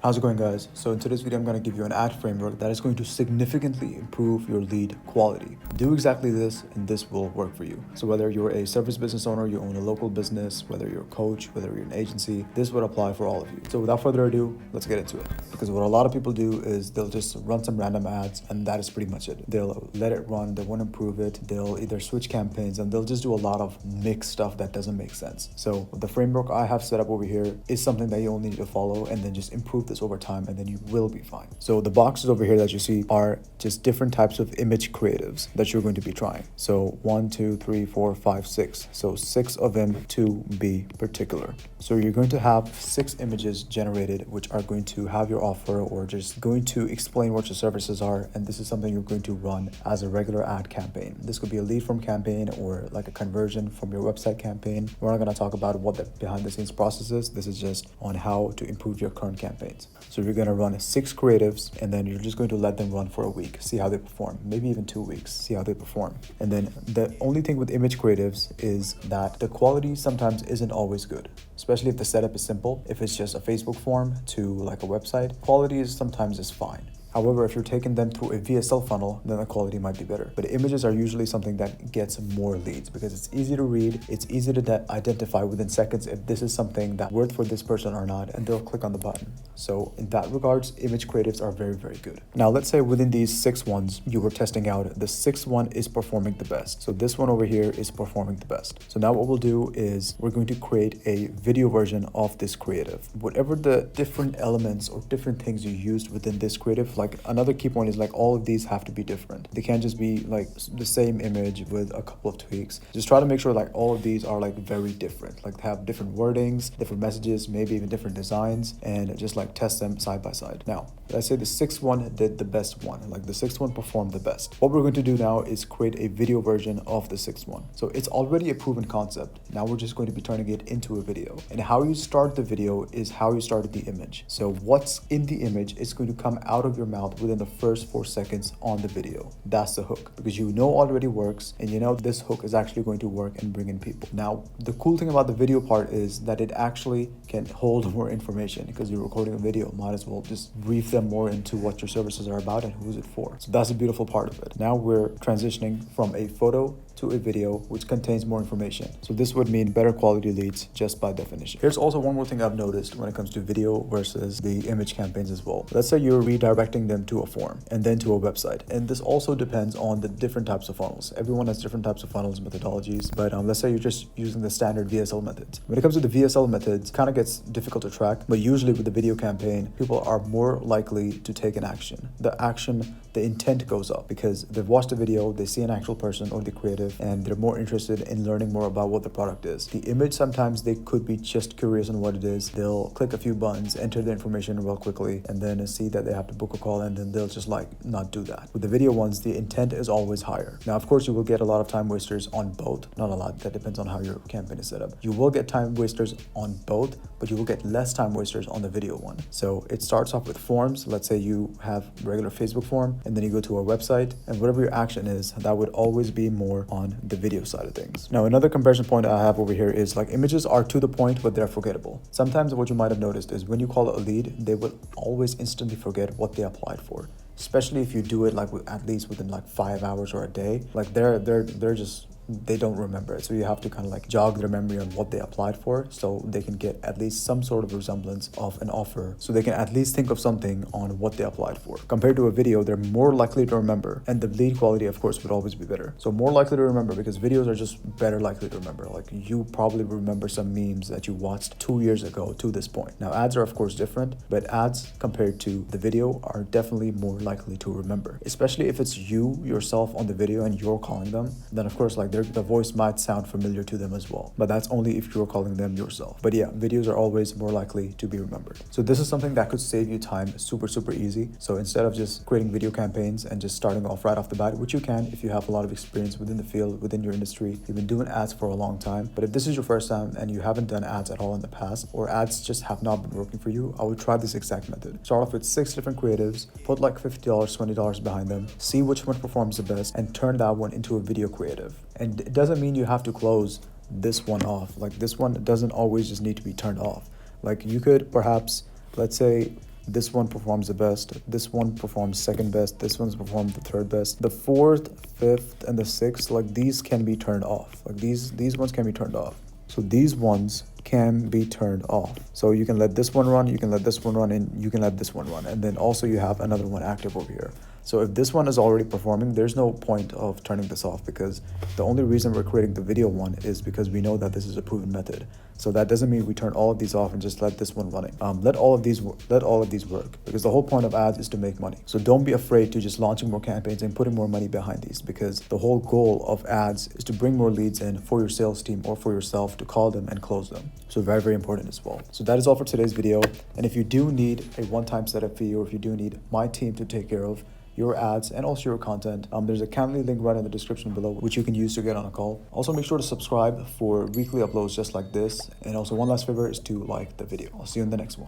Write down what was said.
How's it going, guys? So in today's video, I'm going to give you an ad framework that is going to significantly improve your lead quality. Do exactly this and this will work for you. So whether you're a service business owner, you own a local business, whether you're a coach, whether you're an agency, this would apply for all of you. So without further ado, let's get into it. Because what a lot of people do is they'll just run some random ads and that is pretty much it. They'll let it run, they won't improve it, they'll either switch campaigns and they'll just do a lot of mixed stuff that doesn't make sense. So the framework I have set up over here is something that you only need to follow and then just improve this over time and then you will be fine. So the boxes over here that you see are just different types of image creatives that you're going to be trying. So 1, 2, 3, 4, 5, 6. So 6 of them to be particular. So you're going to have 6 images generated which are going to have your offer or just going to explain what your services are, and this is something you're going to run as a regular ad campaign. This could be a lead from campaign or like a conversion from your website campaign. We're not going to talk about what the behind the scenes process is. This is just on how to improve your current campaigns. So you're going to run 6 creatives and then you're just going to let them run for a week, see how they perform, maybe even 2 weeks, see how they perform. And then the only thing with image creatives is that the quality sometimes isn't always good, especially if the setup is simple. If it's just a Facebook form to like a website, quality is sometimes fine. However, if you're taking them through a VSL funnel, then the quality might be better. But images are usually something that gets more leads because it's easy to read. It's easy to identify within seconds if this is something that worked for this person or not, and they'll click on the button. So in that regards, image creatives are very, very good. Now, let's say within these 6 ones you were testing out, the 6th one is performing the best. So this one over here is performing the best. So now what we'll do is we're going to create a video version of this creative. Whatever the different elements or different things you used within this creative, like another key point is like all of these have to be different. They can't just be like the same image with a couple of tweaks. Just try to make sure like all of these are like very different, like have different wordings, different messages, maybe even different designs, and just like test them side by side. Now, let's say the 6th one did the best one, like the 6th one performed the best. What we're going to do now is create a video version of the 6th one. So it's already a proven concept. Now we're just going to be turning it into a video. And how you start the video is how you started the image. So what's in the image is going to come out of your mouth within the first 4 seconds on the video. That's the hook, because you know already works and you know this hook is actually going to work and bring in people. Now, the cool thing about the video part is that it actually can hold more information because you're recording a video. Might as well just brief them more into what your services are about and who's it for. So that's a beautiful part of it. Now we're transitioning from a photo to a video which contains more information. So this would mean better quality leads just by definition. Here's also one more thing I've noticed when it comes to video versus the image campaigns as well. Let's say you're redirecting them to a form and then to a website. And this also depends on the different types of funnels. Everyone has different types of funnels methodologies, but let's say you're just using the standard VSL methods. When it comes to the VSL methods, it kind of gets difficult to track, but usually with the video campaign, people are more likely to take an action. The intent goes up because they've watched the video, they see an actual person or the creative, and they're more interested in learning more about what the product is. The image, sometimes they could be just curious on what it is. They'll click a few buttons, enter the information real quickly, and then see that they have to book a call, and then they'll just like not do that. With the video ones, the intent is always higher. Now, of course, you will get a lot of time wasters on both. Not a lot, that depends on how your campaign is set up. You will get time wasters on both, but you will get less time wasters on the video one. So it starts off with forms. Let's say you have regular Facebook form, and then you go to our website, and whatever your action is, that would always be more on the video side of things. Now, another comparison point I have over here is like images are to the point, but they're forgettable. Sometimes what you might have noticed is when you call it a lead, they will always instantly forget what they applied for. Especially if you do it like at least within like 5 hours or a day, like they're just, they don't remember it. So you have to kind of like jog their memory on what they applied for so they can get at least some sort of resemblance of an offer, so they can at least think of something on what they applied for. Compared to a video, they're more likely to remember, and the lead quality of course would always be better. So more likely to remember because videos are just better likely to remember. Like you probably remember some memes that you watched 2 years ago to this point. Now ads are of course different, but ads compared to the video are definitely more likely to remember, especially if it's you yourself on the video and you're calling them. Then of course like the voice might sound familiar to them as well, but that's only if you're calling them yourself. But yeah, videos are always more likely to be remembered. So this is something that could save you time super easy. So instead of just creating video campaigns and just starting off right off the bat, which you can if you have a lot of experience within the field, within your industry, you've been doing ads for a long time. But if this is your first time and you haven't done ads at all in the past, or ads just have not been working for you, I would try this exact method. Start off with 6 different creatives, put like $50, $20 behind them, see which one performs the best, and turn that one into a video creative. And it doesn't mean you have to close this one off. Like this one doesn't always just need to be turned off. Like you could perhaps, let's say this one performs the best, this one performs second best, this one's performed the third best. The fourth, fifth, and the sixth, like these can be turned off. Like these ones can be turned off. So these ones can be turned off. So you can let this one run, you can let this one run, and you can let this one run. And then also you have another one active over here. So if this one is already performing, there's no point of turning this off, because the only reason we're creating the video one is because we know that this is a proven method. So that doesn't mean we turn all of these off and just let this one running. Let all of these work, because the whole point of ads is to make money. So don't be afraid to just launching more campaigns and putting more money behind these, because the whole goal of ads is to bring more leads in for your sales team or for yourself to call them and close them. So very, very important as well. So that is all for today's video. And if you do need a one-time setup fee, or if you do need my team to take care of your ads and also your content, there's a Calendly link right in the description below, which you can use to get on a call. Also, make sure to subscribe for weekly uploads just like this. And also, one last favor is to like the video. I'll see you in the next one.